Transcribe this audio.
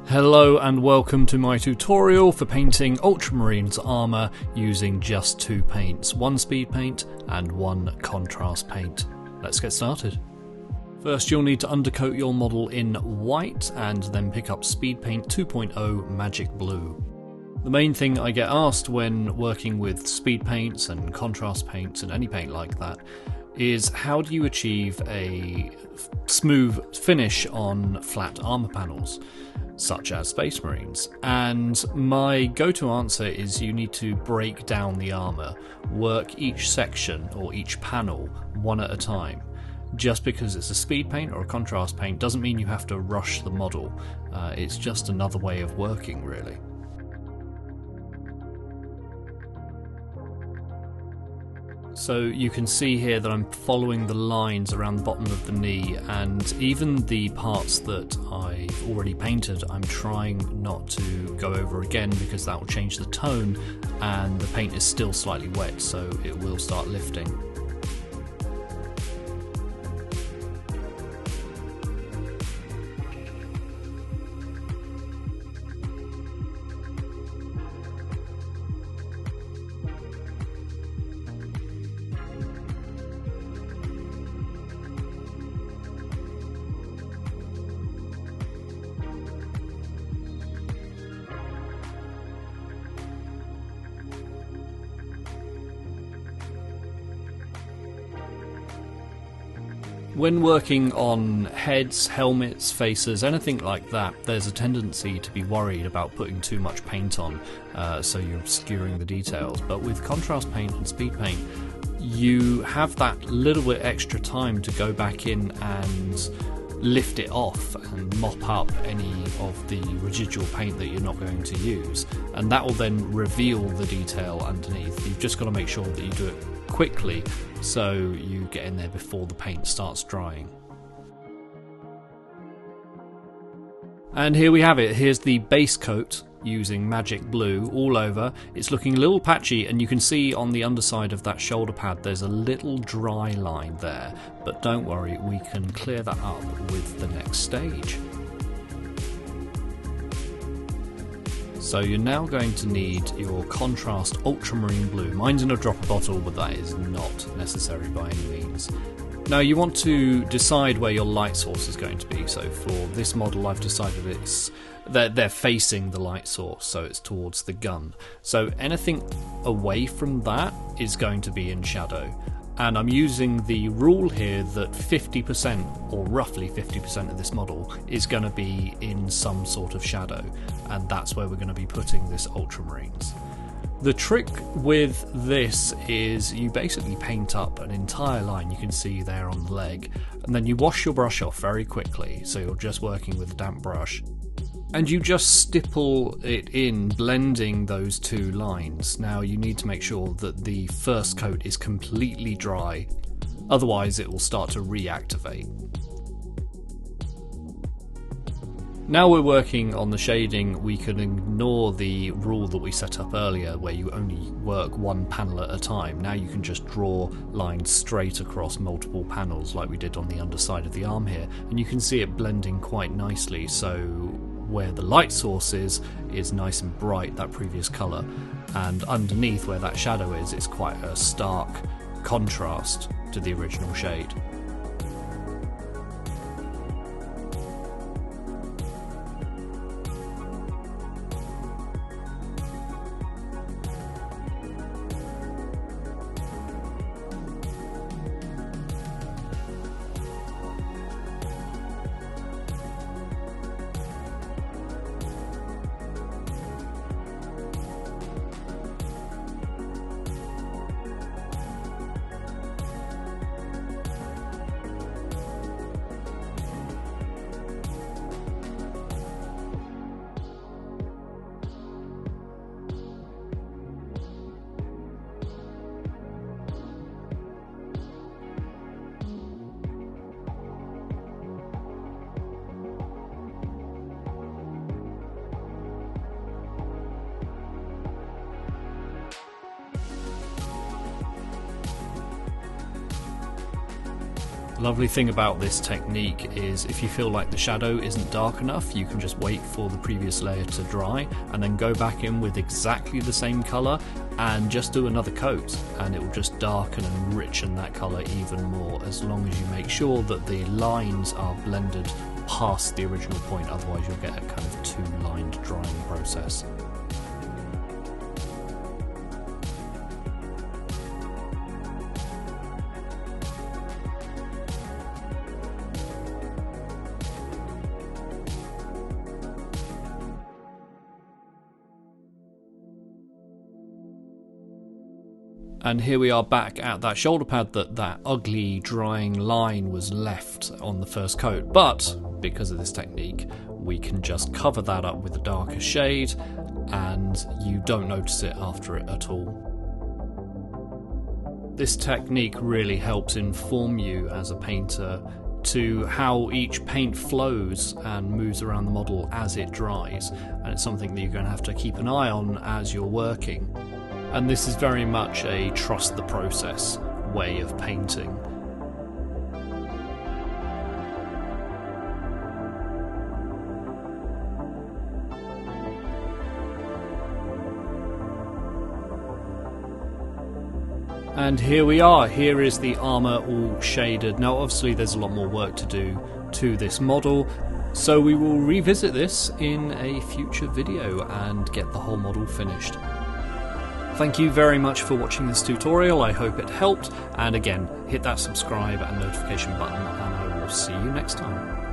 Hello and welcome to my tutorial for painting Ultramarine's armour using just two paints, one speed paint and one contrast paint. Let's get started. First you'll need to undercoat your model in white and then pick up Speedpaint 2.0 Magic Blue. The main thing I get asked when working with speed paints and contrast paints and any paint like that is how do you achieve a smooth finish on flat armour panels, such as Space Marines. And my go-to answer is you need to break down the armour, work each section or each panel one at a time. Just because it's a speed paint or a contrast paint doesn't mean you have to rush the model. It's just another way of working, really. So you can see here that I'm following the lines around the bottom of the knee, and even the parts that I've already painted I'm trying not to go over again because that will change the tone and the paint is still slightly wet, so it will start lifting. When working on heads, helmets, faces, anything like that, there's a tendency to be worried about putting too much paint on, so you're obscuring the details. But with contrast paint and speed paint, you have that little bit extra time to go back in and lift it off and mop up any of the residual paint that you're not going to use, and that will then reveal the detail underneath. You've just got to make sure that you do it quickly so you get in there before the paint starts drying. And here we have it. Here's the base coat using Magic Blue all over. It's looking a little patchy, and you can see on the underside of that shoulder pad there's a little dry line there, but don't worry, we can clear that up with the next stage. So you're now going to need your contrast ultramarine blue. Mine's in a dropper bottle, but that is not necessary by any means. Now you want to decide where your light source is going to be. So for this model I've decided they're facing the light source, so it's towards the gun. So anything away from that is going to be in shadow. And I'm using the rule here that 50% or roughly 50% of this model is going to be in some sort of shadow, and that's where we're going to be putting this Ultramarines. The trick with this is you basically paint up an entire line, you can see there on the leg, and then you wash your brush off very quickly, so you're just working with a damp brush. And you just stipple it in, blending those two lines. Now you need to make sure that the first coat is completely dry, otherwise it will start to reactivate. Now we're working on the shading, we can ignore the rule that we set up earlier where you only work one panel at a time. Now you can just draw lines straight across multiple panels like we did on the underside of the arm here, and you can see it blending quite nicely, so where the light source is nice and bright, that previous colour, and underneath where that shadow is, it's quite a stark contrast to the original shade. Lovely thing about this technique is if you feel like the shadow isn't dark enough, you can just wait for the previous layer to dry and then go back in with exactly the same colour and just do another coat, and it will just darken and enrichen that colour even more, as long as you make sure that the lines are blended past the original point, otherwise you'll get a kind of two-lined drying process. And here we are back at that shoulder pad that ugly drying line was left on the first coat. But because of this technique, we can just cover that up with a darker shade and you don't notice it after it at all. This technique really helps inform you as a painter to how each paint flows and moves around the model as it dries. And it's something that you're going to have to keep an eye on as you're working. And this is very much a trust the process way of painting. And here we are, here is the armour all shaded. Now obviously there's a lot more work to do to this model, so we will revisit this in a future video and get the whole model finished. Thank you very much for watching this tutorial, I hope it helped, and again, hit that subscribe and notification button, and I will see you next time.